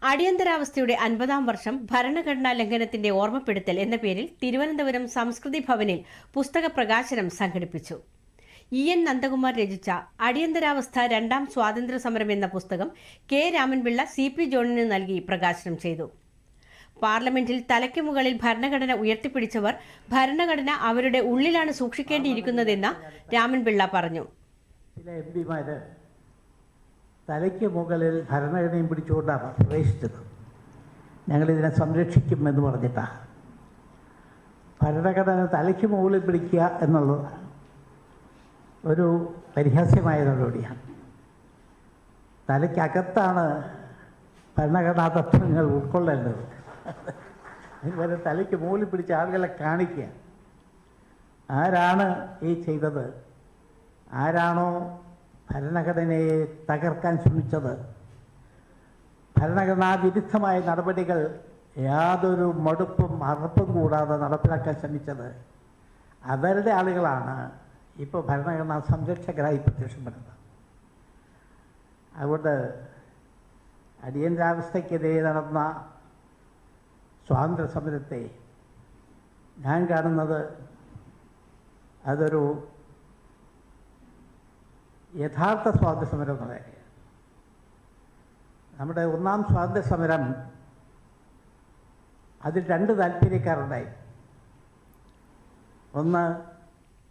അടിയന്തരാവസ്ഥയുടെ 50-ാം വർഷം ഭരണഘടനാ ലംഘനത്തിന്റെ ഓർമ്മപ്പെടുത്തൽ എന്ന പേരിൽ തിരുവനന്തപുരം സംസ്കൃതി ഭവനിൽ പുസ്തക പ്രകാശനം സംഘടിപ്പിച്ചു. EN നന്ദകുമാർ രചിച്ച അടിയന്തരാവസ്ഥ രണ്ടാം സ്വാതന്ത്ര്യ സമരം എന്ന പുസ്തകം കെ രാമൻപിള്ള CP ജോണിന് നൽകി പ്രകാശനം ചെയ്തു. പാർലമെന്റിൽ തലയ്ക്ക് മുകളിൽ ഭരണഘടന ഉയർത്തിപ്പിടിച്ചവർ ഭരണഘടന അവരുടെ ഉള്ളിലാണ് സൂക്ഷിക്കേണ്ടിയിരിക്കുന്നതെന്ന് രാമൻപിള്ള പറഞ്ഞു. തലയ്ക്ക് മുകളിൽ ഭരണഘടനയും പിടിച്ചുകൊണ്ടാണ് പ്രവേശിച്ചത്. ഞങ്ങളിതിനെ സംരക്ഷിക്കുമെന്ന് പറഞ്ഞിട്ടാണ്. ഭരണഘടന തലയ്ക്ക് മുകളിൽ പിടിക്കുക എന്നുള്ളത് ഒരു പരിഹാസ്യമായ നടപടിയാണ്. തലയ്ക്കകത്താണ് ഭരണഘടനാ തത്വങ്ങൾ ഉൾക്കൊള്ളേണ്ടത്. അതുപോലെ തലയ്ക്ക് മുകളിൽ പിടിച്ച ആളുകളെ കാണിക്കുക. ആരാണ് ഈ ചെയ്തത്? ആരാണോ ഭരണഘടനയെ തകർക്കാൻ ശ്രമിച്ചത്? ഭരണഘടനാ വിരുദ്ധമായ നടപടികൾ യാതൊരു മടുപ്പും അറപ്പും കൂടാതെ നടപ്പിലാക്കാൻ ശ്രമിച്ചത് അവരുടെ ആളുകളാണ് ഇപ്പോൾ ഭരണഘടനാ സംരക്ഷകരായി പ്രത്യക്ഷപ്പെടുന്നത്. അതുകൊണ്ട് അടിയന്തരാവസ്ഥയ്ക്കെതിരെ നടന്ന സ്വാതന്ത്ര്യ സമരത്തെ ഞാൻ കാണുന്നത് അതൊരു യഥാർത്ഥ സ്വാതന്ത്ര്യ സമരം എന്ന് പറയുക. നമ്മുടെ ഒന്നാം സ്വാതന്ത്ര്യ സമരം അതിൽ രണ്ട് താല്പര്യക്കാരുണ്ടായി. ഒന്ന്